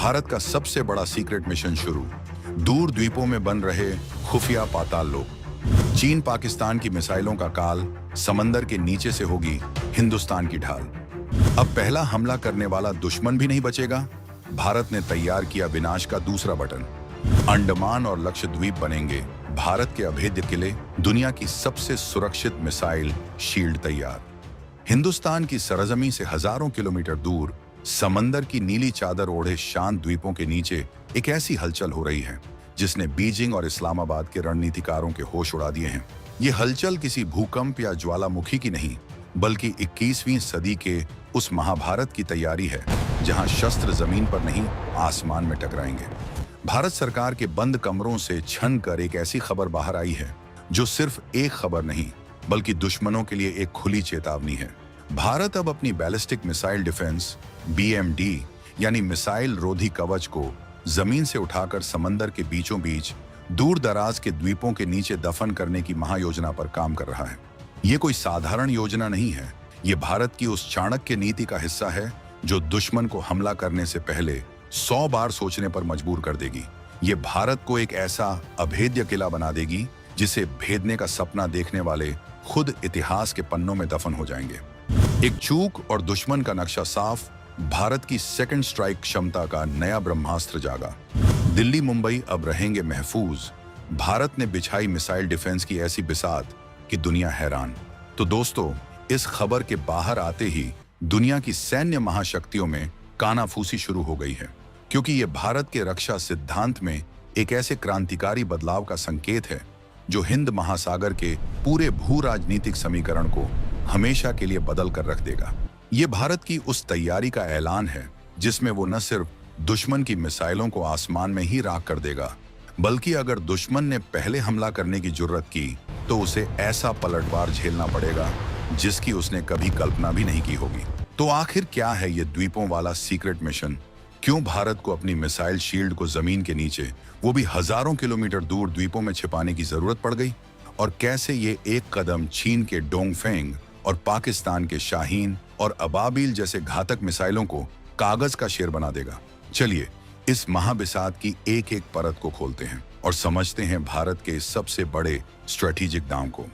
भारत का सबसे बड़ा सीक्रेट मिशन शुरू। दूर द्वीपों में बन रहे खुफिया पाताल लोक। चीन पाकिस्तान की मिसाइलों का काल, समंदर के नीचे से होगी हिंदुस्तान की ढाल। अब पहला हमला करने वाला दुश्मन भी नहीं बचेगा। भारत ने तैयार किया विनाश का दूसरा बटन। अंडमान और लक्षद्वीप बनेंगे भारत के अभेद्य किले। दुनिया की सबसे सुरक्षित मिसाइल शील्ड तैयार। हिंदुस्तान की सरजमी से हजारों किलोमीटर दूर समंदर की नीली चादर ओढ़े शांत द्वीपों के नीचे एक ऐसी हलचल हो रही है जिसने बीजिंग और इस्लामाबाद के रणनीतिकारों के होश उड़ा दिए हैं। ये हलचल किसी भूकंप या ज्वालामुखी की नहीं, बल्कि 21वीं सदी के उस महाभारत की तैयारी है जहां शस्त्र जमीन पर नहीं, आसमान में टकराएंगे। भारत सरकार के बंद कमरों से छन कर एक ऐसी खबर बाहर आई है जो सिर्फ एक खबर नहीं, बल्कि दुश्मनों के लिए एक खुली चेतावनी है। भारत अब अपनी बैलिस्टिक मिसाइल डिफेंस BMD यानी मिसाइल रोधी कवच को जमीन से उठाकर समंदर के बीचों बीच दूर दराज के द्वीपों के नीचे दफन करने की महायोजना पर काम कर रहा है। ये कोई साधारण योजना नहीं है। ये भारत की उस चाणक्य नीति का हिस्सा है जो दुश्मन को हमला करने से पहले 100 बार सोचने पर मजबूर कर देगी। ये भारत को एक ऐसा अभेद्य किला बना देगी जिसे भेदने का सपना देखने वाले खुद इतिहास के पन्नों में दफन हो जाएंगे। एक चूक और दुश्मन का नक्शा साफ, भारत की सेकंड स्ट्राइक क्षमता का नया ब्रह्मास्त्र जागा। दिल्ली मुंबई अब रहेंगे महफूज। भारत ने बिछाई मिसाइल डिफेंस की ऐसी बिसात कि दुनिया हैरान। तो दोस्तों, इस खबर के बाहर आते ही दुनिया की सैन्य महाशक्तियों में कानाफूसी शुरू हो गई है, क्योंकि ये भारत के रक्षा सिद्धांत में एक ऐसे क्रांतिकारी बदलाव का संकेत है जो हिंद महासागर के पूरे भू राजनीतिक समीकरण को हमेशा के लिए बदल कर रख देगा। ये भारत की उस तैयारी का ऐलान है जिसमें वो न सिर्फ दुश्मन की मिसाइलों को आसमान में ही राख कर देगा, बल्कि अगर दुश्मन ने पहले हमला करने की जुर्रत की तो उसे ऐसा पलटवार झेलना पड़ेगा जिसकी उसने कभी कल्पना भी नहीं की होगी। तो आखिर क्या है ये द्वीपों वाला सीक्रेट मिशन? क्यों भारत को अपनी मिसाइल शील्ड को जमीन के नीचे, वो भी हजारों किलोमीटर दूर द्वीपों में छिपाने की जरूरत पड़ गई? और कैसे ये एक कदम चीन के डोंगफेंग और पाकिस्तान के शाहीन और अबाबिल जैसे घातक मिसाइलों को कागज का शेर बना देगा? चलिए इस महाबिसात की एक एक परत को खोलते हैं और समझते हैं भारत के इस सबसे बड़े स्ट्रेटेजिक दांव को।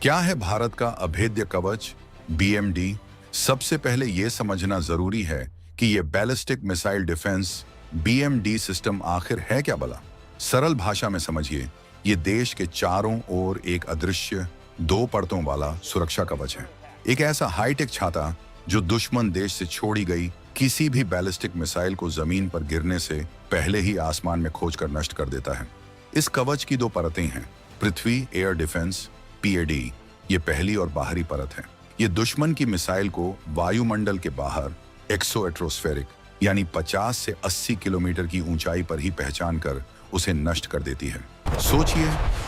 क्या है भारत का अभेद्य कवच BMD? सबसे पहले यह समझना जरूरी है कि यह ballistic missile defence BMD system आखिर है क्या भला? सरल भाषा में समझिए, ये देश के चारों ओर एक अदृश्य 2 परतों वाला सुरक्षा कवच है। एक ऐसा हाईटेक छाता जो दुश्मन देश से छोड़ी गई किसी भी बैलिस्टिक मिसाइल को जमीन पर गिरने से पहले ही आसमान में खोजकर नष्ट कर देता है। इस कवच की 2 परतें हैं, पृथ्वी एयर डिफेंस PAD, ये पहली और बाहरी परत है। ये दुश्मन की मिसाइल को वायुमंडल के बाहर एक्सोएट्रोस्फेरिक यानी 50 से 80 किलोमीटर की ऊंचाई पर ही पहचान कर उसे नष्ट कर देती है। सोचिए,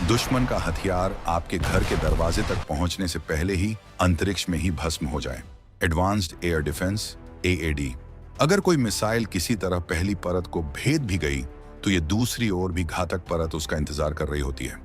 दुश्मन का हथियार आपके घर के दरवाजे तक पहुंचने से पहले ही अंतरिक्ष में ही भस्म हो जाए। Advanced air defence AAD। अगर कोई मिसाइल किसी तरह पहली परत को भेद भी गई तो ये दूसरी ओर भी घातक परत उसका इंतजार कर रही होती है।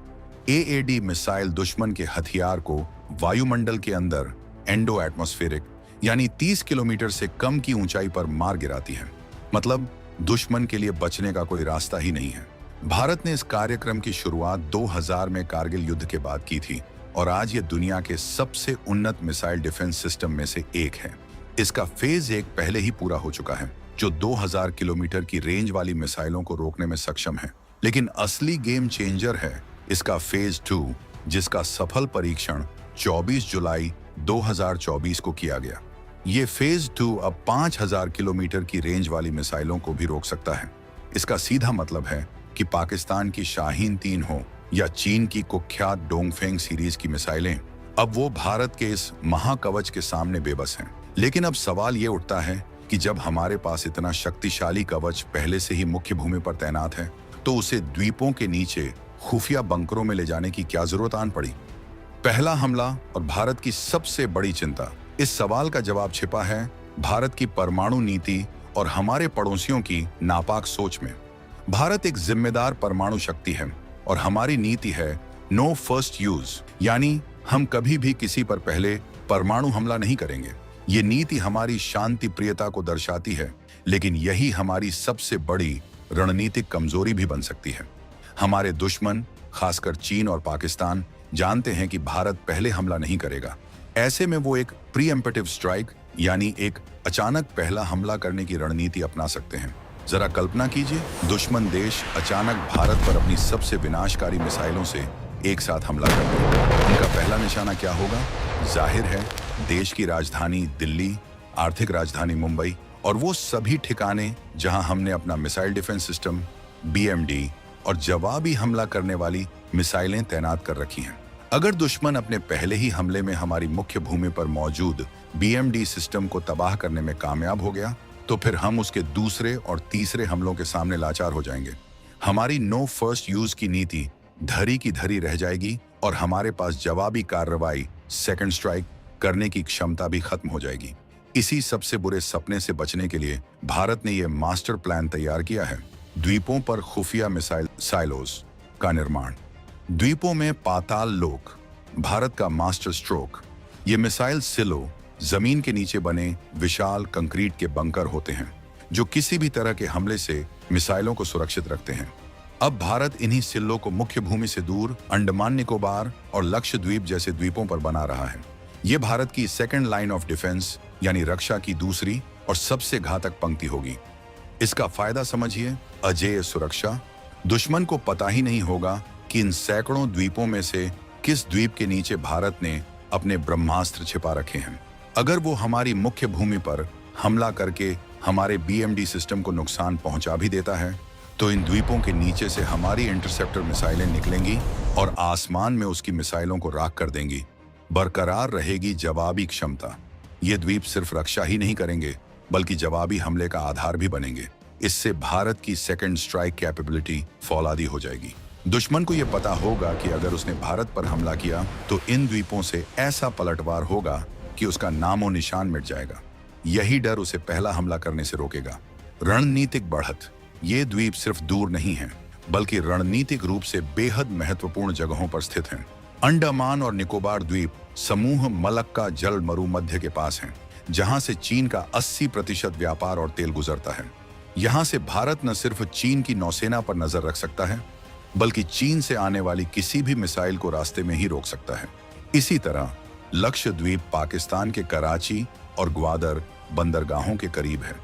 AAD मिसाइल दुश्मन के हथियार को वायुमंडल के अंदर एंडो एटमॉस्फेरिक यानी 30 किलोमीटर से कम की ऊंचाई पर मार गिराती है। मतलब दुश्मन के लिए बचने का कोई रास्ता ही नहीं है। भारत ने इस कार्यक्रम की शुरुआत 2000 में कारगिल युद्ध के बाद की थी और आज ये दुनिया के सबसे उन्नत मिसाइल डिफेंस सिस्टम में से एक है। इसका फेज 1 पहले ही पूरा हो चुका है, जो 2000 किलोमीटर की रेंज वाली मिसाइलों को रोकने में सक्षम है। लेकिन असली गेम चेंजर है इसका फेज 2, जिसका सफल परीक्षण 24 जुलाई 2024 को किया गया। ये फेज 2 अब 5000 किलोमीटर की रेंज वाली मिसाइलों को भी रोक सकता है। इसका सीधा मतलब है कि पाकिस्तान की शाहीन 3 हो या चीन की कुख्यात डोंगफेंग सीरीज की मिसाइलें, अब वो भारत के इस महाकवच के सामने बेबस हैं। लेकिन अब सवाल ये उठता है कि जब हमारे पास इतना शक्तिशाली कवच पहले से ही मुख्य भूमि पर तैनात है, तो उसे द्वीपों के नीचे खुफिया बंकरों में ले जाने की क्या जरूरत आन पड़ी? पहला हमला और भारत की सबसे बड़ी चिंता, इस सवाल का जवाब छिपा है भारत की परमाणु नीति और हमारे पड़ोसियों की नापाक सोच में। भारत एक जिम्मेदार परमाणु शक्ति है और हमारी नीति है नो फर्स्ट यूज, यानी हम कभी भी किसी पर पहले परमाणु हमला नहीं करेंगे। ये नीति हमारी शांति प्रियता को दर्शाती है, लेकिन यही हमारी सबसे बड़ी रणनीतिक कमजोरी भी बन सकती है। हमारे दुश्मन, खासकर चीन और पाकिस्तान, जानते हैं कि भारत पहले हमला नहीं करेगा। ऐसे में वो एक प्रीएम्प्टिव स्ट्राइक यानी एक अचानक पहला हमला करने की रणनीति अपना सकते हैं। जरा कल्पना कीजिए, दुश्मन देश अचानक भारत पर अपनी सबसे विनाशकारी मिसाइलों से एक साथ हमला कर दे। उनका पहला निशाना क्या होगा? जाहिर है, देश की राजधानी दिल्ली, आर्थिक राजधानी मुंबई और वो सभी ठिकाने जहां हमने अपना मिसाइल डिफेंस सिस्टम BMD और जवाबी हमला करने वाली मिसाइलें तैनात कर रखी हैं। अगर दुश्मन अपने पहले ही हमले में हमारी मुख्य भूमि पर मौजूद BMD सिस्टम को तबाह करने में कामयाब हो गया, तो फिर हम उसके दूसरे और तीसरे हमलों के सामने लाचार हो जाएंगे। हमारी नो फर्स्ट यूज की नीति धरी की धरी रह जाएगी और हमारे पास जवाबी कार्रवाई सेकंड स्ट्राइक करने की क्षमता भी खत्म हो जाएगी। इसी सबसे बुरे सपने से बचने के लिए भारत ने यह मास्टर प्लान तैयार किया है, द्वीपों पर खुफिया मिसाइल साइलोज का निर्माण। द्वीपों में पाताल लोक, भारत का मास्टर स्ट्रोक। ये मिसाइल सिलो जमीन के नीचे बने विशाल कंक्रीट के बंकर होते हैं जो किसी भी तरह के हमले से मिसाइलों को सुरक्षित रखते हैं। अब भारत इन्हीं सिल्लों को मुख्य भूमि से दूर अंडमान निकोबार और लक्षद्वीप जैसे द्वीपों पर बना रहा है। ये भारत की सेकंड लाइन ऑफ डिफेंस यानी रक्षा की दूसरी और सबसे घातक पंक्ति होगी। इसका फायदा समझिए, अजेय सुरक्षा। दुश्मन को पता ही नहीं होगा कि इन सैकड़ों द्वीपों में से किस द्वीप के नीचे भारत ने अपने ब्रह्मास्त्र छिपा रखे हैं। अगर वो हमारी मुख्य भूमि पर हमला करके हमारे BMD सिस्टम को नुकसान पहुंचा भी देता है, तो इन द्वीपों के नीचे से हमारी इंटरसेप्टर मिसाइलें निकलेंगी और आसमान में उसकी मिसाइलों को राख कर देंगी। बरकरार रहेगी जवाबी क्षमता। ये द्वीप सिर्फ रक्षा ही नहीं करेंगे बल्कि जवाबी हमले का आधार भी बनेंगे। इससे भारत की सेकंड स्ट्राइक कैपेबिलिटी फौलादी हो जाएगी। दुश्मन को यह पता होगा कि अगर उसने भारत पर हमला किया तो इन द्वीपों से ऐसा पलटवार होगा कि उसका नामो निशान मिट जाएगा। यही डर उसे पहला हमला करने से रोकेगा। रणनीतिक बढ़त। ये द्वीप सिर्फ दूर नहीं है बल्कि रणनीतिक रूप से बेहद महत्वपूर्ण जगहों पर स्थित हैं। अंडमान और निकोबार द्वीप समूह मलक्का जल मरुमध्य के पास हैं, जहां से चीन का 80% व्यापार और तेल गुजरता है। यहां से भारत न सिर्फ चीन की नौसेना पर नजर रख सकता है बल्कि चीन से आने वाली किसी भी मिसाइल को रास्ते में ही रोक सकता है। इसी तरह लक्षद्वीप पाकिस्तान के कराची और ग्वादर बंदरगाहों के करीब है।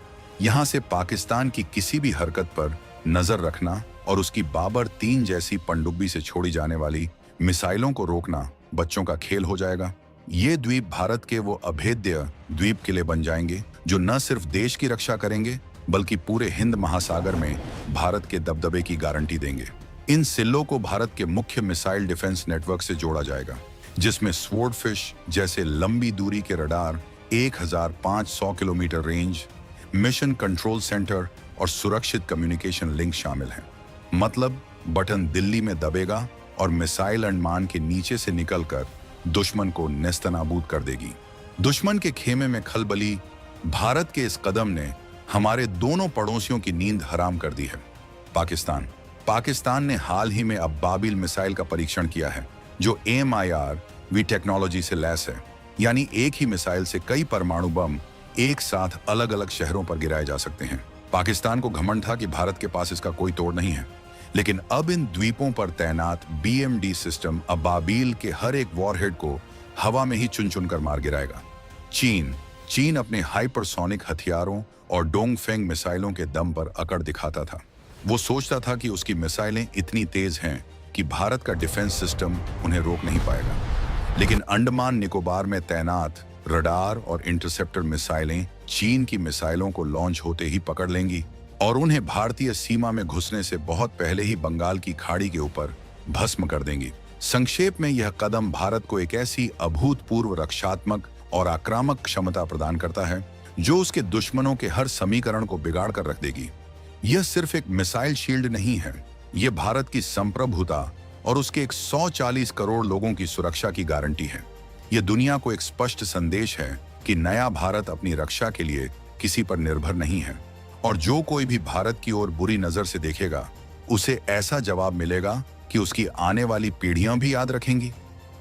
यहां से पाकिस्तान की किसी भी हरकत पर नजर रखना और उसकी बाबर 3 जैसी पनडुब्बी से छोड़ी जाने वाली मिसाइलों को रोकना बच्चों का खेल हो जाएगा। ये द्वीप भारत के वो अभेद्य द्वीप किले बन जाएंगे जो न सिर्फ देश की रक्षा करेंगे बल्कि पूरे हिंद महासागर में भारत के दबदबे की गारंटी देंगे। इन सिल्लों को भारत के मुख्य मिसाइल डिफेंस नेटवर्क से जोड़ा जाएगा, जिसमें स्वॉर्डफिश जैसे लंबी दूरी के radar, 1500 kilometre range, mission control centre और सुरक्षित कम्युनिकेशन लिंक शामिल हैं। मतलब बटन दिल्ली में दबेगा और मिसाइल अंडमान के नीचे से निकलकर दुश्मन को नेस्तनाबूद कर देगी। दुश्मन के खेमे में खलबली। भारत के इस कदम ने हमारे दोनों पड़ोसियों की नींद हराम कर दी है। पाकिस्तान ने हाल ही में अब्बाबिल मिसाइल का परीक्षण किया है, जो AMIR-V टेक्नोलॉजी से लैस है, यानी एक ही मिसाइल से कई परमाणु बम एक साथ अलग अलग शहरों पर गिराए जा सकते हैं। पाकिस्तान को घमंड था कि भारत के पास इसका कोई तोड़ नहीं है, लेकिन अब इन द्वीपों पर तैनात BMD सिस्टम अब्बाबिल के हर एक वॉरहेड को हवा में ही चुन चुन कर मार गिराएगा। चीन अपने हाइपरसोनिक हथियारों और डोंगफेंग मिसाइलों के दम पर अकड़ दिखाता था। वो सोचता था कि उसकी मिसाइलें इतनी तेज हैं कि भारत का डिफेंस सिस्टम उन्हें रोक नहीं पाएगा। लेकिन अंडमान निकोबार में तैनात रडार और इंटरसेप्टर मिसाइलें चीन की मिसाइलों को लॉन्च होते ही पकड़ लेंगी और उन्हें भारतीय सीमा में घुसने से बहुत पहले ही बंगाल की खाड़ी के ऊपर भस्म कर देंगी। संक्षेप में यह कदम भारत को एक ऐसी अभूतपूर्व रक्षात्मक और आक्रामक क्षमता प्रदान करता है जो उसके दुश्मनों के हर समीकरण को बिगाड़ कर रख देगी। यह सिर्फ एक मिसाइल शील्ड नहीं है, यह भारत की संप्रभुता और उसके 140 करोड़ लोगों की सुरक्षा की गारंटी है। यह दुनिया को एक स्पष्ट संदेश है कि नया भारत अपनी रक्षा के लिए किसी पर निर्भर नहीं है और जो कोई भी भारत की ओर बुरी नजर से देखेगा उसे ऐसा जवाब मिलेगा कि उसकी आने वाली पीढ़ियां भी याद रखेंगी।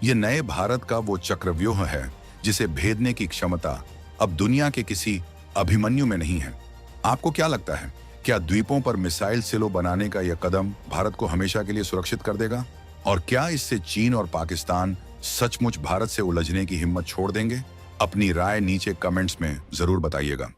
यह नए भारत का वो चक्रव्यूह है जिसे भेदने की क्षमता अब दुनिया के किसी अभिमन्यु में नहीं है। आपको क्या लगता है, क्या द्वीपों पर मिसाइल सिलो बनाने का यह कदम भारत को हमेशा के लिए सुरक्षित कर देगा? और क्या इससे चीन और पाकिस्तान सचमुच भारत से उलझने की हिम्मत छोड़ देंगे? अपनी राय नीचे कमेंट्स में जरूर बताइएगा।